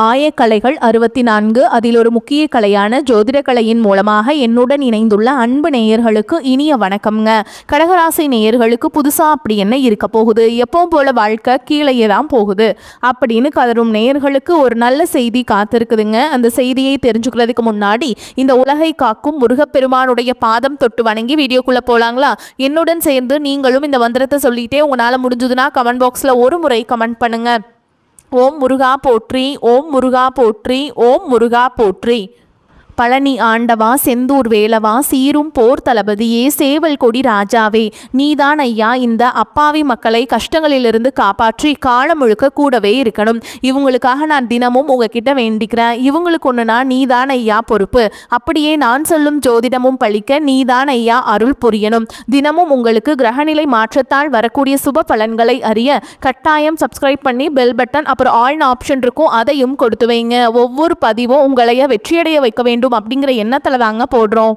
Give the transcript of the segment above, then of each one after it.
ஆயக்கலைகள் 64 அதில் ஒரு முக்கிய கலையான ஜோதிடக்கலையின் மூலமாக என்னுடன் இணைந்துள்ள அன்பு நேயர்களுக்கு இனிய வணக்கம்ங்க. கடகராசி நேயர்களுக்கு புதுசா அப்படி என்ன இருக்க போகுது, எப்பவும் போல வாழ்க்கை கீழே தான் போகுது அப்படின்னு கதரும் நேயர்களுக்கு ஒரு நல்ல செய்தி காத்திருக்குதுங்க. அந்த செய்தியை தெரிஞ்சுக்கிறதுக்கு முன்னாடி இந்த உலகை காக்கும் முருகப்பெருமானுடைய பாதம் தொட்டு வணங்கி வீடியோக்குள்ள போலாங்களா? என்னுடன் சேர்ந்து நீங்களும் இந்த மந்திரத்தை சொல்லிட்டே உங்களால் முடிஞ்சதுன்னா கமெண்ட் பாக்ஸில் ஒரு முறை கமெண்ட் பண்ணுங்க. ஓம் முருகா போற்றி, ஓம் முருகா போற்றி, ஓம் முருகா போற்றி. பழனி ஆண்டவா, செந்தூர் வேலவா, சீரும் போர் தளபதியே, சேவல் கொடி ராஜாவே, நீதான் ஐயா இந்த அப்பாவி மக்களை கஷ்டங்களிலிருந்து காப்பாற்றி காலம் முழுக்க கூடவே இருக்கணும். இவங்களுக்காக நான் தினமும் உங்ககிட்ட வேண்டிக்கிறேன். இவங்களுக்கு ஒன்றுனா நீதான் ஐயா பொறுப்பு. அப்படியே நான் சொல்லும் ஜோதிடமும் பழிக்க நீதான் ஐயா அருள் புரியணும். தினமும் உங்களுக்கு கிரகநிலை மாற்றத்தால் வரக்கூடிய சுப பலன்களை அறிய கட்டாயம் சப்ஸ்கிரைப் பண்ணி பெல் பட்டன் அப்புறம் ஆல் ஆப்ஷன் இருக்கும், அதையும் கொடுத்து வைங்க. ஒவ்வொரு பதிவும் உங்களைய வெற்றியடைய வைக்க வேண்டும் அப்படிங்கிற எண்ணத்துல தாங்க போடுறோம்.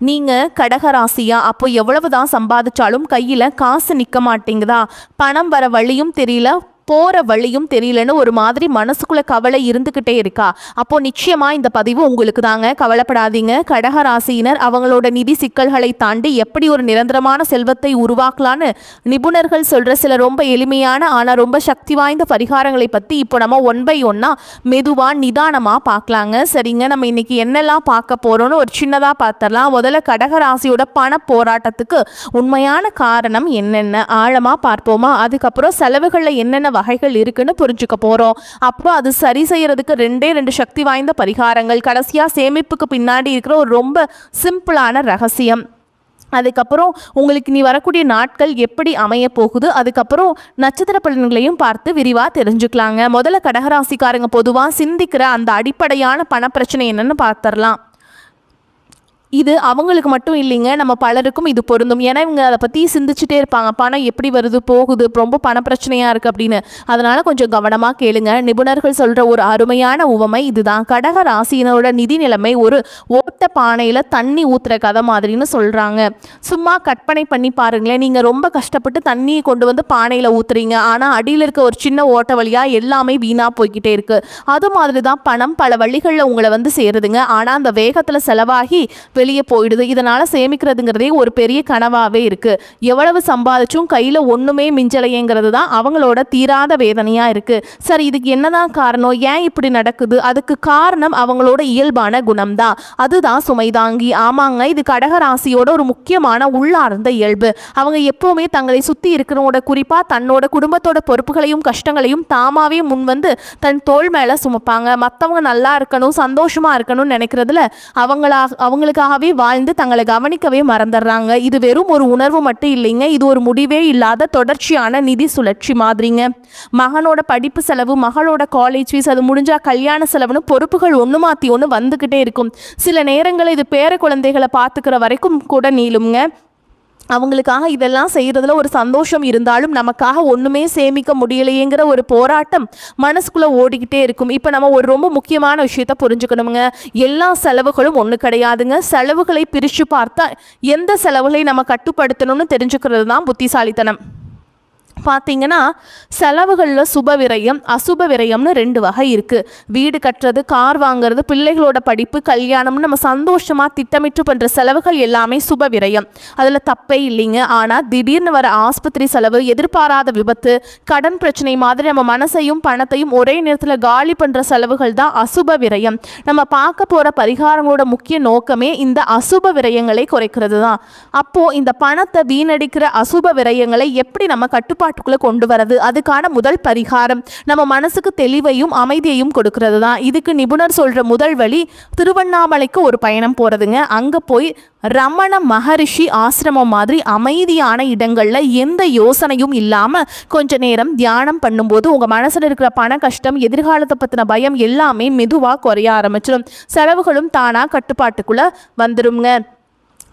நீங்க கடகராசியா, அப்போ எவ்வளவுதான் சம்பாதிச்சாலும் கையில காசு நிக்க மாட்டேங்குதா? பணம் வர வழியும் தெரியல, போகிற வழியும் தெரியலன்னு ஒரு மாதிரி மனசுக்குள்ள கவலை இருந்துக்கிட்டே இருக்கா? அப்போ நிச்சயமா இந்த பதிவு உங்களுக்கு தாங்க. கவலைப்படாதீங்க. கடகராசியினர் அவங்களோட நிதி சிக்கல்களை தாண்டி எப்படி ஒரு நிரந்தரமான செல்வத்தை உருவாக்கலான்னு நிபுணர்கள் சொல்ற சில ரொம்ப எளிமையான ஆனால் ரொம்ப சக்தி வாய்ந்த பரிகாரங்களை பற்றி இப்போ நம்ம ஒன் பை ஒன்னா மெதுவாக நிதானமாக பார்க்கலாங்க. சரிங்க, நம்ம இன்னைக்கு என்னெல்லாம் பார்க்க போறோம்னு ஒரு சின்னதாக பார்த்துடலாம். முதல்ல கடகராசியோட பண போராட்டத்துக்கு உண்மையான காரணம் என்னென்ன ஆழமாக பார்ப்போமா? அதுக்கப்புறம் செலவுகளில் என்னென்ன வகைகள் இருக்குன்னு புரிஞ்சுக்க போறோம். அப்புறம் அது சரி செய்யறதுக்கு ரெண்டு சக்தி வாய்ந்த பரிகாரங்கள், கடைசியா சேமிப்புக்கு பின்னாடி இருக்கிற ஒரு ரொம்ப சிம்பிளான ரகசியம். அதுக்கப்புறம் உங்களுக்கு நீ வரக்கூடிய நாட்கள் எப்படி அமைய போகுது, அதுக்கப்புறம் நட்சத்திர பலன்களையும் பார்த்து விரிவாக தெரிஞ்சுக்கலாங்க. முதல்ல கடகராசிக்காரங்க பொதுவாக சிந்திக்கிற அந்த அடிப்படையான பண பிரச்சனை என்னன்னு பார்த்துடலாம். இது அவங்களுக்கு மட்டும் இல்லைங்க, நம்ம பலருக்கும் இது பொருந்தும். ஏன்னா இவங்க அதை பற்றி சிந்திச்சுட்டே இருப்பாங்க. பணம் எப்படி வருது போகுது, ரொம்ப பண பிரச்சனையாக இருக்குது அப்படின்னு. அதனால் கொஞ்சம் கவனமாக கேளுங்க. நிபுணர்கள் சொல்கிற ஒரு அருமையான உவமை இதுதான். கடக ராசியினரோட நிதி நிலைமை ஒரு ஓட்ட பானையில் தண்ணி ஊற்றுற கதை மாதிரின்னு சொல்கிறாங்க. சும்மா கற்பனை பண்ணி பாருங்களேன். நீங்கள் ரொம்ப கஷ்டப்பட்டு தண்ணியை கொண்டு வந்து பானையில் ஊற்றுறீங்க, ஆனால் அடியில் இருக்க ஒரு சின்ன ஓட்ட வழியாக எல்லாமே வீணாக போய்கிட்டே இருக்குது. அது மாதிரி தான் பணம் பல வழிகளில் உங்களை வந்து சேருதுங்க. ஆனால் அந்த வேகத்தில் செலவாகி வெளியே போயிடுது. இதனால சேமிக்கிறதுங்கிறதே ஒரு பெரிய கனவாகவே இருக்கு. எவ்வளவு சம்பாதிச்சும் கையில் ஒன்றுமே மிஞ்சலையேங்கிறது தான் அவங்களோட தீராத வேதனையாக இருக்கு. சரி, இதுக்கு என்னதான் காரணம், ஏன் இப்படி நடக்குது? அதுக்கு காரணம் அவங்களோட இயல்பான குணம் தான். அதுதான் சுமைதாங்கி. ஆமாங்க, இது கடகராசியோட ஒரு முக்கியமான உள்ளார்ந்த இயல்பு. அவங்க எப்பவுமே தங்களை சுற்றி இருக்கிறவங்களோட, குறிப்பாக தன்னோட குடும்பத்தோட பொறுப்புகளையும் கஷ்டங்களையும் தாமாவே முன் வந்து தன் தோள் மேலே சுமப்பாங்க. மற்றவங்க நல்லா இருக்கணும், சந்தோஷமா இருக்கணும்னு நினைக்கிறதுல அவங்களுக்காக வாழ்ந்து தங்களை கவனிக்கவே மறந்துடுறாங்க. இது வெறும் ஒரு உணர்வு மட்டும் இல்லைங்க, இது ஒரு முடிவே இல்லாத தொடர்ச்சியான நிதி சுழற்சி மாதிரிங்க. மகனோட படிப்பு செலவு, மகளோட காலேஜ் ஃபீஸ், அது முடிஞ்சா கல்யாண செலவுன்னு பொறுப்புகள் ஒன்று மாற்றி ஒன்று வந்துக்கிட்டே இருக்கும். சில நேரங்களில் இது பேர குழந்தைகளை பார்த்துக்கிற வரைக்கும் கூட நீளுங்க. அவங்களுக்காக இதெல்லாம் செய்கிறதுல ஒரு சந்தோஷம் இருந்தாலும் நமக்காக ஒன்றுமே சேமிக்க முடியலையேங்கிற ஒரு போராட்டம் மனசுக்குள்ளே ஓடிக்கிட்டே இருக்கும். இப்போ நம்ம ஒரு ரொம்ப முக்கியமான விஷயத்த புரிஞ்சுக்கணுங்க. எல்லா செலவுகளும் ஒன்று கிடையாதுங்க. செலவுகளை பிரித்து பார்த்தா எந்த செலவுகளை நம்ம கட்டுப்படுத்தணும்னு தெரிஞ்சுக்கிறது தான் புத்திசாலித்தனம். பார்த்தீங்கன்னா செலவுகளில் சுப விரயம் அசுப விரயம்னு ரெண்டு வகை இருக்குது. வீடு கட்டுறது, கார் வாங்கிறது, பிள்ளைகளோட படிப்பு, கல்யாணம்னு நம்ம சந்தோஷமாக திட்டமிட்டு பண்ணுற செலவுகள் எல்லாமே சுப விரயம். அதில் தப்பே இல்லைங்க. ஆனால் திடீர்னு வர ஆஸ்பத்திரி செலவு, எதிர்பாராத விபத்து, கடன் பிரச்சனை மாதிரி நம்ம மனசையும் பணத்தையும் ஒரே நேரத்தில் காலி பண்ணுற செலவுகள் தான் அசுப விரயம். நம்ம பார்க்க போகிற பரிகாரங்களோட முக்கிய நோக்கமே இந்த அசுப விரயங்களை குறைக்கிறது தான். அப்போது இந்த பணத்தை வீணடிக்கிற அசுப விரயங்களை எப்படி நம்ம கட்டுப்பாட்டுக்குள்ள கொண்டு வரது? அதுக்கான முதல் பரிகாரம் நம்ம மனசுக்கு தெளிவையும் அமைதியையும் கொடுக்கிறது தான். இதுக்கு நிபுணர் சொல்ற முதல் வழி திருவண்ணாமலைக்கு ஒரு பயணம் போறதுங்க. அங்க போய் ரமண மகரிஷி ஆசிரமம் மாதிரி அமைதியான இடங்கள்ல எந்த யோசனையும் இல்லாம கொஞ்ச நேரம் தியானம் பண்ணும்போது உங்க மனசுல இருக்கிற பண கஷ்டம், எதிர்காலத்தை பத்தின பயம் எல்லாமே மெதுவா குறைய ஆரம்பிச்சிடும். செலவுகளும் தானா கட்டுப்பாட்டுக்குள்ள வந்துருங்க.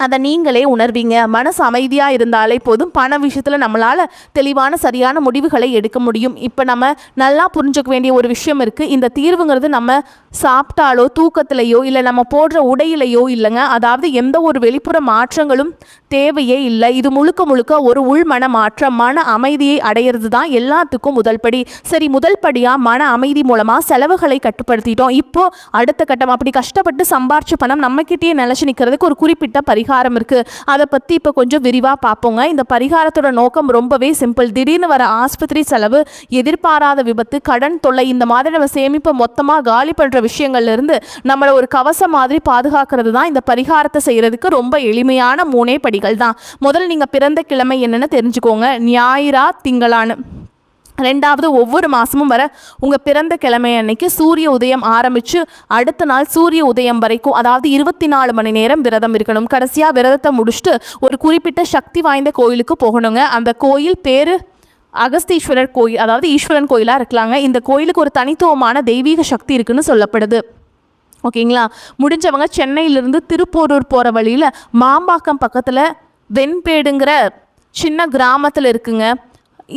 அதை நீங்களே உணர்வீங்க. மனசு அமைதியாக இருந்தாலே போதும். பண விஷயத்தில் நம்மளால் தெளிவான சரியான முடிவுகளை எடுக்க முடியும். இப்போ நம்ம நல்லா புரிஞ்சுக்க வேண்டிய ஒரு விஷயம் இருக்குது. இந்த தீர்வுங்கிறது நம்ம சாப்பிட்டாலோ தூக்கத்திலேயோ இல்லை நம்ம போடுற உடையிலையோ இல்லைங்க. அதாவது எந்த ஒரு வெளிப்புற மாற்றங்களும் தேவையே இல்லை. இது முழுக்க முழுக்க ஒரு உள்மன மாற்றம், மன அமைதியை அடையிறது தான் எல்லாத்துக்கும் முதல் படி. சரி, முதல் படியாக மன அமைதி மூலமாக செலவுகளை கட்டுப்படுத்திட்டோம். இப்போ அடுத்த கட்டம், அப்படி கஷ்டப்பட்டு சம்பாரிச்ச பணம் நம்மக்கிட்டே நிலச்சி நிற்கிறதுக்கு ஒரு குறிப்பிட்ட பரிகாரம் இருக்குது. அதை பற்றி இப்போ கொஞ்சம் விரிவாக பார்ப்போங்க. இந்த பரிகாரத்தோட நோக்கம் ரொம்பவே சிம்பிள். திடீர்னு வர ஆஸ்பத்திரி செலவு, எதிர்பாராத விபத்து, கடன் தொல்லை, இந்த மாதிரி நம்ம சேமிப்பை மொத்தமாக காலி பண்ணுற விஷயங்கள்ல இருந்து நம்மளை ஒரு கவசம் மாதிரி பாதுகாக்கிறது தான் இந்த பரிகாரத்தை செய்யறதுக்கு ரொம்ப எளிமையான 3 படிகள் தான். முதல்ல நீங்க பிறந்த கிழமை என்னன்னு தெரிஞ்சுக்கோங்க. ஞாயிறா திங்களான்னு. ரெண்டாவது, ஒவ்வொரு மாதமும் வர உங்கள் பிறந்த கிழமை அன்னைக்கு சூரிய உதயம் ஆரம்பித்து அடுத்த நாள் சூரிய உதயம் வரைக்கும், அதாவது 24 மணி நேரம் விரதம் இருக்கணும். கடைசியாக விரதத்தை முடிச்சுட்டு ஒரு குறிப்பிட்ட சக்தி வாய்ந்த கோயிலுக்கு போகணுங்க. அந்த கோயில் பேர் அகஸ்தீஸ்வரர் கோயில், அதாவது ஈஸ்வரன் கோயிலாக இருக்கலாங்க. இந்த கோயிலுக்கு ஒரு தனித்துவமான தெய்வீக சக்தி இருக்குன்னு சொல்லப்படுது. ஓகேங்களா? முடிஞ்சவங்க சென்னையிலிருந்து திருப்போரூர் போகிற வழியில் மாம்பாக்கம் பக்கத்தில் வெண்பேடுங்கிற சின்ன கிராமத்தில் இருக்குங்க.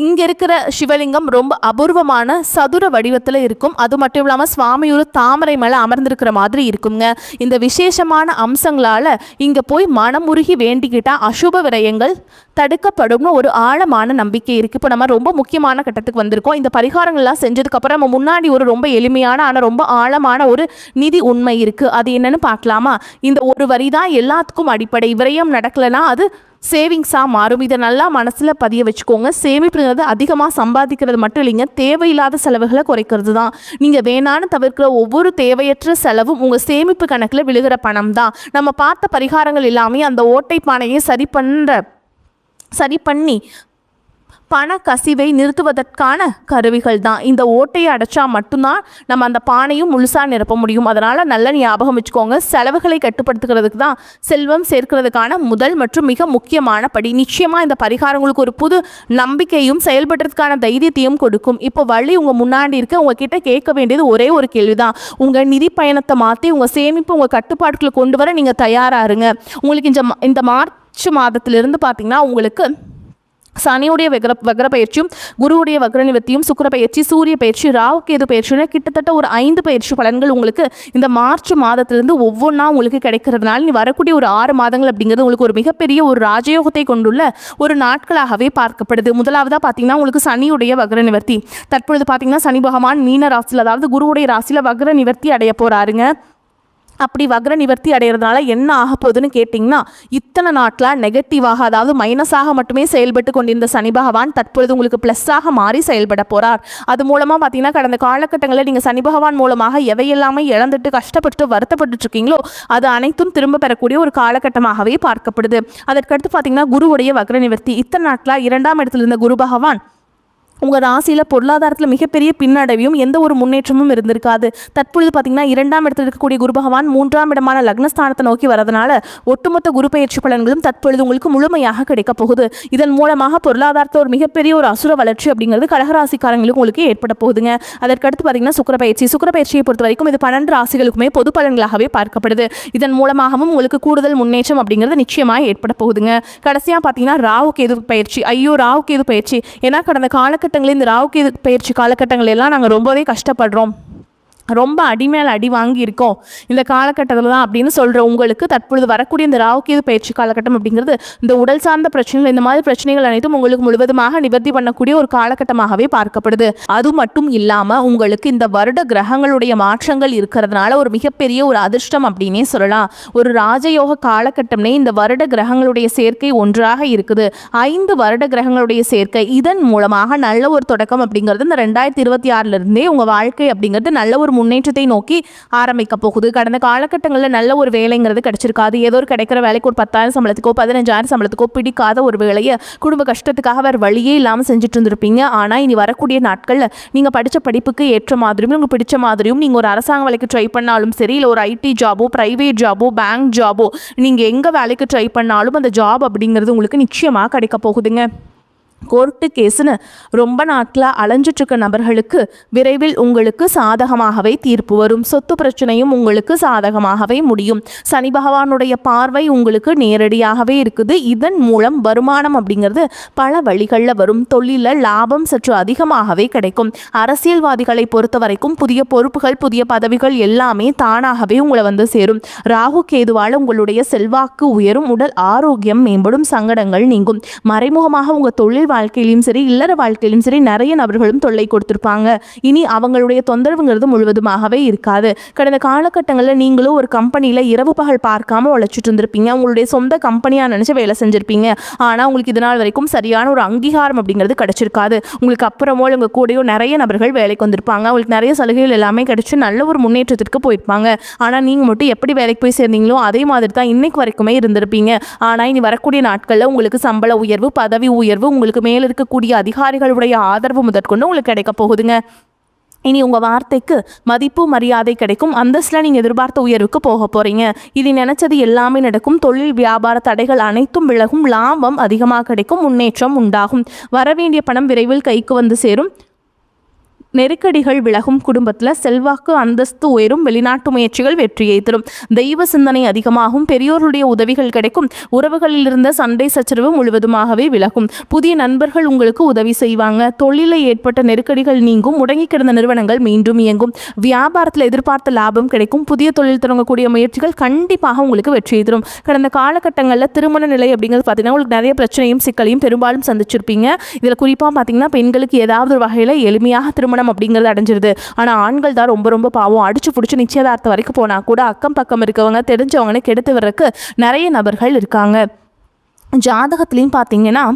இங்கே இருக்கிற சிவலிங்கம் ரொம்ப அபூர்வமான சதுர வடிவத்தில் இருக்கும். அது மட்டும் இல்லாமல் சுவாமியூர் தாமரை மேலே அமர்ந்திருக்கிற மாதிரி இருக்குங்க. இந்த விசேஷமான அம்சங்களால் இங்கே போய் மனமுருகி வேண்டிக்கிட்டால் அசுப விரயங்கள் தடுக்கப்படும்னு ஒரு ஆழமான நம்பிக்கை இருக்குது. இப்போ நம்ம ரொம்ப முக்கியமான கட்டத்துக்கு வந்திருக்கோம். இந்த பரிகாரங்கள்லாம் செஞ்சதுக்கப்புறம் நம்ம முன்னாடி ஒரு ரொம்ப எளிமையான ஆனால் ரொம்ப ஆழமான ஒரு நிதி உண்மை இருக்குது. அது என்னன்னு பார்க்கலாமா? இந்த ஒரு வரி தான் எல்லாத்துக்கும் அடிப்படை. விரயம் நடக்கலைன்னா அது சேவிங்ஸாக மாறும். இதை நல்லா மனசில் பதிய வச்சுக்கோங்க. சேமிப்புங்கிறது அதிகமாக சம்பாதிக்கிறது மட்டும் இல்லைங்க, தேவையில்லாத செலவுகளை குறைக்கிறது தான். நீங்கள் வேணான்னு தவிர்க்கிற ஒவ்வொரு தேவையற்ற செலவும் உங்கள் சேமிப்பு கணக்கில் விழுகிற பணம் தான். நம்ம பார்த்த பரிகாரங்கள் எல்லாமே அந்த ஓட்டை பானையை சரி பண்ணி பண கசிவை நிறுத்துவதற்கான கருவிகள் தான். இந்த ஓட்டையை அடைச்சா மட்டும்தான் நம்ம அந்த பானையும் முழுசாக நிரப்ப முடியும். அதனால் நல்ல ஞாபகம் வச்சுக்கோங்க. செலவுகளை கட்டுப்படுத்துக்கிறதுக்கு தான் செல்வம் சேர்க்கிறதுக்கான முதல் மற்றும் மிக முக்கியமான படி. நிச்சயமாக இந்த பரிகாரங்களுக்கு ஒரு புது நம்பிக்கையும் செயல்படுறதுக்கான தைரியத்தையும் கொடுக்கும். இப்போ வழி உங்கள் முன்னாடி இருக்க. உங்ககிட்ட கேட்க வேண்டியது ஒரே ஒரு கேள்வி தான். உங்கள் நிதி பயணத்தை மாற்றி உங்கள் சேமிப்பு உங்கள் கட்டுப்பாட்டுக்குள்ள கொண்டு வர நீங்கள் தயாராக இருங்க. உங்களுக்கு இந்த மார்ச் மாதத்திலிருந்து பார்த்தீங்கன்னா உங்களுக்கு சனியுடைய வக்ர பயிற்சியும், குருவுடைய வக்ர நிவர்த்தியும், சுக்கிர பயிற்சி, சூரிய பயிற்சி, ராகு கேது பயிற்சின்னு கிட்டத்தட்ட ஒரு 5 பயிற்சி பலன்கள் உங்களுக்கு இந்த மார்ச் மாதத்திலிருந்து ஒவ்வொன்றா உங்களுக்கு கிடைக்கிறதுனால நீ வரக்கூடிய ஒரு 6 மாதங்கள் அப்படிங்கிறது உங்களுக்கு ஒரு மிகப்பெரிய ஒரு ராஜயோகத்தை கொண்டுள்ள ஒரு நாட்களாகவே பார்க்கப்படுது. முதலாவதாக பார்த்தீங்கன்னா உங்களுக்கு சனியுடைய வக்ர நிவர்த்தி. தற்பொழுது பார்த்தீங்கன்னா சனி பகவான் மீன ராசியில், அதாவது குருவுடைய ராசியில் வக்ர நிவர்த்தி அடைய போகிறாருங்க. அப்படி வக்ர நிவர்த்தி அடைகிறதுனால என்ன ஆக போகுதுன்னு கேட்டிங்கன்னா, இத்தனை நாட்டில் நெகட்டிவாக, அதாவது மைனஸாக மட்டுமே செயல்பட்டு கொண்டிருந்த சனி பகவான் தற்பொழுது உங்களுக்கு ப்ளஸ்ஸாக மாறி செயல்பட போகிறார். அது மூலமாக பார்த்தீங்கன்னா கடந்த காலகட்டங்களில் நீங்கள் சனி பகவான் மூலமாக எவையெல்லாமே இழந்துட்டு கஷ்டப்பட்டு வருத்தப்பட்டு இருக்கீங்களோ அது அனைத்தும் திரும்ப பெறக்கூடிய ஒரு காலகட்டமாகவே பார்க்கப்படுது. அதற்கடுத்து பார்த்தீங்கன்னா குருவுடைய வக்ர நிவர்த்தி. இத்தனை நாட்டில் 2ஆம் இடத்துல இருந்த குரு பகவான் உங்கள் ராசியில் பொருளாதாரத்தில் மிகப்பெரிய பின்னடைவையும் எந்த ஒரு முன்னேற்றமும் இருந்திருக்காது. தற்பொழுது பார்த்தீங்கன்னா 2ஆம் இடத்தில் இருக்கக்கூடிய குரு பகவான் 3ஆம் இடமான லக்னஸ்தானத்தை நோக்கி வரதுனால ஒட்டுமொத்த குரு பயிற்சி பலன்களும் தற்பொழுது உங்களுக்கு முழுமையாக கிடைக்க போகுது. இதன் மூலமாக பொருளாதாரத்தில் ஒரு மிகப்பெரிய ஒரு அசுர வளர்ச்சி அப்படிங்கிறது கடகராசிக்காரங்களுக்கு உங்களுக்கு ஏற்பட போகுதுங்க. அதற்கடுத்து பார்த்தீங்கன்னா சுக்கிர பயிற்சியை பொறுத்த வரைக்கும் இது 12 ராசிகளுக்குமே பொது பலன்களாகவே பார்க்கப்படுது. இதன் மூலமாகவும் உங்களுக்கு கூடுதல் முன்னேற்றம் அப்படிங்கிறது நிச்சயமாக ஏற்பட போகுதுங்க. கடைசியாக பார்த்தீங்கன்னா ராகு கேது பயிற்சி. ஏன்னா கடந்த காலகட்டங்களில் இந்த ராகு கேது பயிற்சி காலகட்டங்கள் எல்லாம் நாங்கள் ரொம்பவே கஷ்டப்படுறோம், ரொம்ப அடி மேல் அடி வாங்கி இருக்கோம் இந்த காலகட்டத்தில் தான் அப்படின்னு சொல்கிற உங்களுக்கு தற்பொழுது வரக்கூடிய இந்த ராகு கேது பயிற்சி காலகட்டம் அப்படிங்கிறது இந்த உடல் சார்ந்த பிரச்சனைகள், இந்த மாதிரி பிரச்சனைகள் அனைத்தும் உங்களுக்கு முழுவதுமாக நிவர்த்தி பண்ணக்கூடிய ஒரு காலகட்டமாகவே பார்க்கப்படுது. அது மட்டும் இல்லாமல் உங்களுக்கு இந்த வருட கிரகங்களுடைய மாற்றங்கள் இருக்கிறதுனால ஒரு மிகப்பெரிய ஒரு அதிர்ஷ்டம் அப்படின்னே சொல்லலாம். ஒரு ராஜயோக காலகட்டம்னே இந்த வருட கிரகங்களுடைய சேர்க்கை ஒன்றாக இருக்குது. 5 வருட கிரகங்களுடைய சேர்க்கை. இதன் மூலமாக நல்ல ஒரு தொடக்கம் அப்படிங்கிறது இந்த 2026 உங்கள் வாழ்க்கை அப்படிங்கிறது நல்ல ஒரு முன்னேற்றத்தை நோக்கி ஆரம்பிக்க போகுது. கடந்த காலகட்டங்களில் நல்ல ஒரு வேலைங்கிறது கிடைச்சிருக்காது. ஏதோ ஒரு கிடைக்கிற வேலைக்கு ஒரு 10,000 சம்பளத்துக்கோ 15,000 சம்பளத்துக்கோ பிடிக்காத ஒரு வேலையை குடும்ப கஷ்டத்துக்காக வேறு வழியே இல்லாமல் செஞ்சுட்டு இருந்திருப்பீங்க. ஆனால் இனி வரக்கூடிய நாட்களில் நீங்கள் படித்த படிப்புக்கு ஏற்ற மாதிரியும் உங்களுக்கு பிடிச்ச மாதிரியும் நீங்கள் ஒரு அரசாங்க வேலைக்கு ட்ரை பண்ணாலும் சரி, இல்லை ஒரு ஐடி ஜாபோ, ப்ரைவேட் ஜாபோ, பேங்க் ஜாபோ, நீங்கள் எங்கே வேலைக்கு ட்ரை பண்ணாலும் அந்த ஜாப் அப்படிங்கிறது உங்களுக்கு நிச்சயமாக கிடைக்க போகுதுங்க. கோர்ட்டு கேஸுன்னு ரொம்ப நாட்களாக அலைஞ்சிட்ருக்க நபர்களுக்கு விரைவில் உங்களுக்கு சாதகமாகவே தீர்ப்பு வரும். சொத்து பிரச்சனையும் உங்களுக்கு சாதகமாகவே முடியும். சனி பகவானுடைய பார்வை உங்களுக்கு நேரடியாகவே இருக்குது. இதன் மூலம் வருமானம் அப்படிங்கிறது பல வழிகளில் வரும். தொழிலில் லாபம் சற்று அதிகமாகவே கிடைக்கும். அரசியல்வாதிகளை பொறுத்த வரைக்கும் புதிய பொறுப்புகள், புதிய பதவிகள் எல்லாமே தானாகவே உங்களை வந்து சேரும். ராகு கேதுவால் உங்களுடைய செல்வாக்கு உயரும். உடல் ஆரோக்கியம் மேம்படும். சங்கடங்கள் நீங்கும். மறைமுகமாக உங்கள் தொழில் வாழ்க்கையிலும் சரி, இல்லற வாழ்க்கையிலும் சரி, நிறைய நபர்களும் தொல்லை கொடுத்துருப்பாங்க. இனி அவங்களுடைய தொந்தரவுங்கிறது முழுவதுமாகவே இருக்காது. கடந்த காலகட்டங்களில் நீங்களும் ஒரு கம்பெனியில் இரவு பகல் பார்க்காம உழைச்சிட்டு இருந்திருப்பீங்க. உங்களுடைய சொந்த கம்பெனியாக நினச்சி வேலை செஞ்சுருப்பீங்க. ஆனால் உங்களுக்கு இதனால் வரைக்கும் சரியான ஒரு அங்கீகாரம் அப்படிங்கிறது கிடைச்சிருக்காது. உங்களுக்கு அப்புறமோ உங்கள் கூடயோ நிறைய நபர்கள் வேலைக்கு வந்திருப்பாங்க. உங்களுக்கு நிறைய சலுகைகள் எல்லாமே கிடைச்சி நல்ல ஒரு முன்னேற்றத்திற்கு போயிருப்பாங்க. ஆனால் நீங்கள் மட்டும் எப்படி வேலைக்கு போய் சேர்ந்தீங்களோ அதே மாதிரி தான் இன்னைக்கு வரைக்குமே இருந்திருப்பீங்க. ஆனால் இனி வரக்கூடிய நாட்களில் உங்களுக்கு சம்பள உயர்வு, பதவி உயர்வு, உங்களுக்கு மேல் இருக்கக்கூடிய அதிகாரிகளுடைய ஆதரவு முதற்கொண்டு உங்களுக்கு கிடைக்க போகுதுங்க. இனி உங்கள் வார்த்தைக்கு மதிப்பு, மரியாதை கிடைக்கும். அந்தஸ்தில் நீங்கள் எதிர்பார்த்த உயர்வுக்கு போக போகிறீங்க. இது நினச்சது எல்லாமே நடக்கும். தொழில் வியாபார தடைகள் அனைத்தும் விலகும். லாபம் அதிகமாக கிடைக்கும். முன்னேற்றம் உண்டாகும். வரவேண்டிய பணம் விரைவில் கைக்கு வந்து சேரும். நெருக்கடிகள் விலகும். குடும்பத்தில் செல்வாக்கு, அந்தஸ்து உயரும். வெளிநாட்டு முயற்சிகள் வெற்றியை தரும். தெய்வ சிந்தனை அதிகமாகும். பெரியோருடைய உதவிகள் கிடைக்கும். உறவுகளில் இருந்த சண்டை சச்சரவு முழுவதுமாகவே விலகும். புதிய நண்பர்கள் உங்களுக்கு உதவி செய்வாங்க. தொழிலில் ஏற்பட்ட நெருக்கடிகள் நீங்கும். முடங்கி கிடந்த நிறுவனங்கள் மீண்டும் இயங்கும். வியாபாரத்தில் எதிர்பார்த்த லாபம் கிடைக்கும். புதிய தொழில் தொடங்கக்கூடிய முயற்சிகள் கண்டிப்பாக உங்களுக்கு வெற்றியை தரும். கடந்த காலகட்டங்களில் திருமண நிலை அப்படிங்கிறது பார்த்தீங்கன்னா உங்களுக்கு நிறைய பிரச்சனையும் சிக்கலையும் பெரும்பாலும் சந்திச்சிருப்பீங்க. இதில் குறிப்பாக பார்த்தீங்கன்னா பெண்களுக்கு ஏதாவது ஒரு வகையில் எளிமையாக திருமணம் அப்படிங்கிறது அடைஞ்சிருது. ஆனால் ஆண்கள் தான் ரொம்ப ரொம்ப பாவம். அடிச்சு பிடிச்சி நிச்சயதார்த்தம் வரைக்கும் போனால் கூட அக்கம் பக்கம் இருக்கவங்க, தெரிஞ்சவங்கன்னு கெடுத்து வர்றதுக்கு நிறைய நபர்கள் இருக்காங்க. ஜாதகத்துலேயும் பார்த்தீங்கன்னா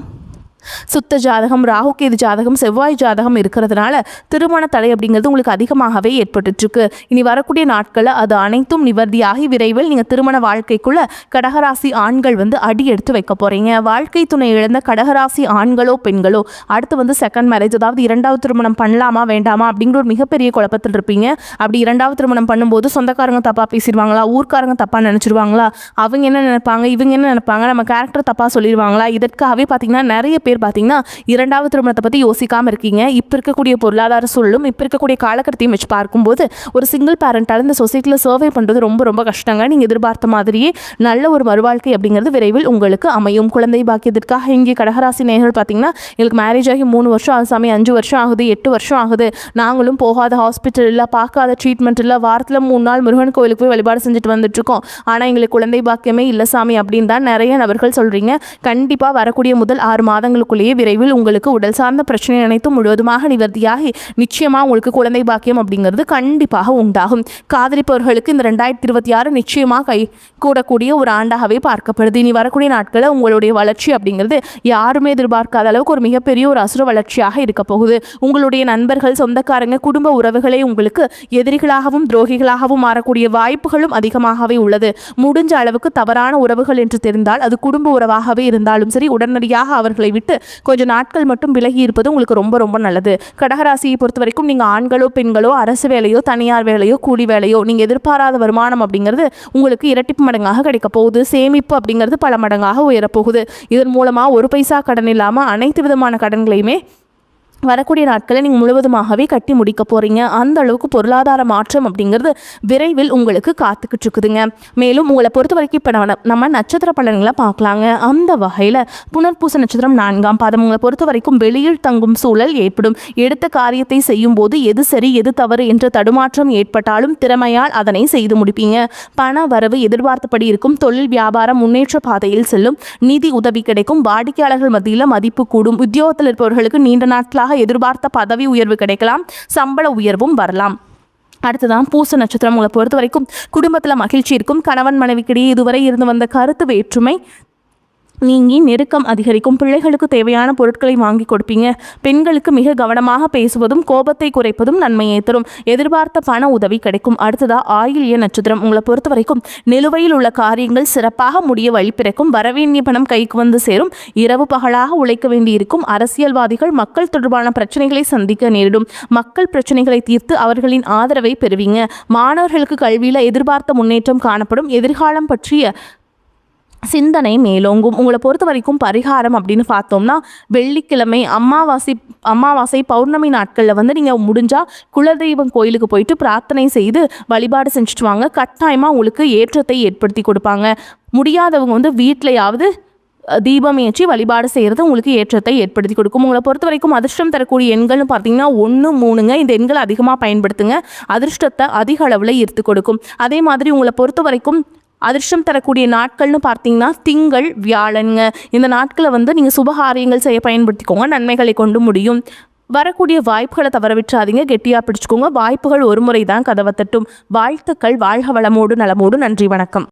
சுத்த ஜாதகம், ராகு கேது ஜாதகம், செவ்வாய் ஜாதகம் இருக்கிறதுனால திருமண தடை அப்படிங்கிறது உங்களுக்கு அதிகமாகவே ஏற்பட்டுருக்கு. இனி வரக்கூடிய நாட்களில் அது அனைத்தும் நிவர்த்தியாகி விரைவில் நீங்கள் திருமண வாழ்க்கைக்குள்ள கடகராசி ஆண்கள் வந்து அடி எடுத்து வைக்க போகிறீங்க. வாழ்க்கை துணை இழந்த கடகராசி ஆண்களோ பெண்களோ அடுத்து செகண்ட் மேரேஜ், அதாவது இரண்டாவது திருமணம் பண்ணலாமா வேண்டாமா அப்படிங்கிற ஒரு மிகப்பெரிய குழப்பத்தில் இருப்பீங்க. அப்படி இரண்டாவது திருமணம் பண்ணும்போது சொந்தக்காரங்க தப்பாக பேசிடுவாங்களா, ஊர்க்காரங்க தப்பாக நினச்சிருவாங்களா, அவங்க என்ன நினைப்பாங்க, இவங்க என்ன நினைப்பாங்க, நம்ம கேரக்டர் தப்பாக சொல்லிடுவாங்களா, இதற்காகவே பார்த்தீங்கன்னா நிறைய பேர் பார்த்தீங்கன்னா இரண்டாவது திருமணத்தை பற்றி யோசிக்காமல் இருக்கீங்க. இப்போ இருக்கக்கூடிய பொருளாதார சூழலும் இப்போ இருக்கக்கூடிய காலகட்டத்தையும் வச்சு பார்க்கும்போது ஒரு சிங்கிள் பேரண்டால் இந்த சொசைட்டியில் சர்வே பண்ணுறது ரொம்ப ரொம்ப கஷ்டங்க. நீங்கள் எதிர்பார்த்த மாதிரியே நல்ல ஒரு மறுவாழ்க்கை அப்படிங்கிறது விரைவில் உங்களுக்கு அமையும். குழந்தை பாக்கியத்திற்காக இங்கே கடகராசி நேயர்கள் பார்த்தீங்கன்னா எங்களுக்கு மேரேஜ் ஆகி 3 வருஷம் ஆகுது சாமி, 5 வருஷம் ஆகுது, 8 வருஷம் ஆகுது, நாங்களும் போகாத ஹாஸ்பிட்டல் இல்லை, பார்க்காத ட்ரீட்மெண்ட் இல்லை, வாரத்தில் 3 நாள் முருகன் கோயிலுக்கு போய் வழிபாடு செஞ்சுட்டு வந்துட்டுருக்கோம், ஆனால் எங்களுக்கு குழந்தை பாக்கியமே இல்லை சாமி அப்படின்னு தான் நிறைய நபர்கள் சொல்கிறீங்க. கண்டிப்பாக வரக்கூடிய முதல் 6 மாதங்களுக்கு விரைவில் உங்களுக்கு உடல் சார்ந்த பிரச்சனை அனைத்தும் முழுவதுமாக நிவர்த்தியாகி நிச்சயமாக உங்களுக்கு குழந்தை பாக்கியம் அப்படிங்கிறது கண்டிப்பாக உண்டாகும். காதலிப்பவர்களுக்கு இந்த 2026 நிச்சயமாக கை கூடக்கூடிய ஒரு ஆண்டாகவே பார்க்கப்படுது. இனி வரக்கூடிய நாட்களில் உங்களுடைய வளர்ச்சி அப்படிங்கிறது யாருமே எதிர்பார்க்காத அளவுக்கு ஒரு மிகப்பெரிய ஒரு அசுர வளர்ச்சியாக இருக்க போகுது. உங்களுடைய நண்பர்கள், சொந்தக்காரங்க, குடும்ப உறவுகளே உங்களுக்கு எதிரிகளாகவும் துரோகிகளாகவும் மாறக்கூடிய வாய்ப்புகளும் அதிகமாகவே உள்ளது. முடிஞ்ச அளவுக்கு தவறான உறவுகள் என்று தெரிந்தால் அது குடும்ப உறவாகவே இருந்தாலும் சரி, உடனடியாக அவர்களை விட்டு கொஞ்சம் நாட்கள் மட்டும் விலகி இருப்பது உங்களுக்கு ரொம்ப ரொம்ப நல்லது. கடகராசியை பொறுத்த வரைக்கும் நீங்கள் ஆண்களோ பெண்களோ அரசு வேலையோ தனியார் வேலையோ கூலி வேலையோ நீங்கள் எதிர்பாராத வருமானம் அப்படிங்கிறது உங்களுக்கு இரட்டிப்பு மடங்காக கிடைக்க போகுது. சேமிப்பு அப்படிங்கிறது பல மடங்காக உயரப்போகுது. இதன் மூலமாக ஒரு பைசா கடன் இல்லாமல் அனைத்து விதமான கடன்களையுமே வரக்கூடிய நாட்களை நீங்கள் முழுவதுமாகவே கட்டி முடிக்க போகிறீங்க. அந்த அளவுக்கு பொருளாதார மாற்றம் அப்படிங்கிறது விரைவில் உங்களுக்கு காத்துக்கிட்டு இருக்குதுங்க. மேலும் உங்களை பொறுத்த வரைக்கும் இப்போ நம்ம நட்சத்திர பலன்களை பார்க்கலாங்க. அந்த வகையில் புனர்பூச நட்சத்திரம் 4ஆம் பாதம் உங்களை பொறுத்த வரைக்கும் வெளியில் தங்கும் சூழல் ஏற்படும். எடுத்த காரியத்தை செய்யும் போது எது சரி எது தவறு என்ற தடுமாற்றம் ஏற்பட்டாலும் திறமையால் அதனை செய்து முடிப்பீங்க. பண வரவு எதிர்பார்த்தபடி இருக்கும். தொழில் வியாபாரம் முன்னேற்ற பாதையில் செல்லும். நிதி உதவி கிடைக்கும். வாடிக்கையாளர்கள் மத்தியில் மதிப்பு கூடும். உத்தியோகத்தில் இருப்பவர்களுக்கு நீண்ட நாட்களாக எதிர்பார்த்த பதவி உயர்வு கிடைக்கலாம். சம்பள உயர்வும் வரலாம். அடுத்ததான் பூச நட்சத்திரம் உங்களை பொறுத்த வரைக்கும் குடும்பத்தில் மகிழ்ச்சி இருக்கும். கணவன் மனைவிக்கிடையே இதுவரை இருந்து வந்த கருத்து வேற்றுமை நீங்கி நெருக்கம் அதிகரிக்கும். பிள்ளைகளுக்கு தேவையான பொருட்களை வாங்கி கொடுப்பீங்க. பெண்களுக்கு மிக கவனமாக பேசுவதும் கோபத்தை குறைப்பதும் நன்மையை தரும். எதிர்பார்த்த பண உதவி கிடைக்கும். அடுத்ததா ஆயில்ய நட்சத்திரம் உங்களை பொறுத்த வரைக்கும் நிலுவையில் உள்ள காரியங்கள் சிறப்பாக முடிய வழி பிறக்கும். வரவேண்டிய பணம் கைக்கு வந்து சேரும். இரவு பகலாக உழைக்க வேண்டியிருக்கும். அரசியல்வாதிகள் மக்கள் தொடர்பான பிரச்சனைகளை சந்திக்க நேரிடும். மக்கள் பிரச்சனைகளை தீர்த்து அவர்களின் ஆதரவை பெறுவீங்க. மாணவர்களுக்கு கல்வியில் எதிர்பார்த்த முன்னேற்றம் காணப்படும். எதிர்காலம் பற்றிய சிந்தனை மேலோங்கும். உங்களை பொறுத்த வரைக்கும் பரிகாரம் அப்படின்னு பார்த்தோம்னா வெள்ளிக்கிழமை, அமாவாசை, பௌர்ணமி நாட்களில் வந்து நீங்கள் முடிஞ்சால் குலதெய்வம் கோயிலுக்கு போயிட்டு பிரார்த்தனை செய்து வழிபாடு செஞ்சுட்டு வாங்க. கட்டாயமாக உங்களுக்கு ஏற்றத்தை ஏற்படுத்தி கொடுப்பாங்க. முடியாதவங்க வந்து வீட்டிலையாவது தீபம் ஏற்றி வழிபாடு செய்கிறது உங்களுக்கு ஏற்றத்தை ஏற்படுத்தி கொடுக்கும். உங்களை பொறுத்த வரைக்கும் அதிர்ஷ்டம் தரக்கூடிய எண்கள்னு பார்த்தீங்கன்னா 1, 3ங்க. இந்த எண்களை அதிகமாக பயன்படுத்துங்க. அதிர்ஷ்டத்தை அதிக அளவில் ஈர்த்து கொடுக்கும். அதே மாதிரி உங்களை பொறுத்த வரைக்கும் அதிர்ஷ்டம் தரக்கூடிய நாட்கள்னு பார்த்தீங்கன்னா திங்கள், வியாழனுங்க. இந்த நாட்களை வந்து நீங்கள் சுபகாரியங்கள் செய்ய பயன்படுத்திக்கோங்க. நன்மைகளை கொண்டு முடியும். வரக்கூடிய வாய்ப்புகளை தவற விட்டுறாதீங்க. கெட்டியாக பிடிச்சிக்கோங்க. வாய்ப்புகள் ஒரு முறை தான் கதவை தட்டும். வாழ்த்துக்கள். வாழ்க வளமோடு நலமோடு. நன்றி, வணக்கம்.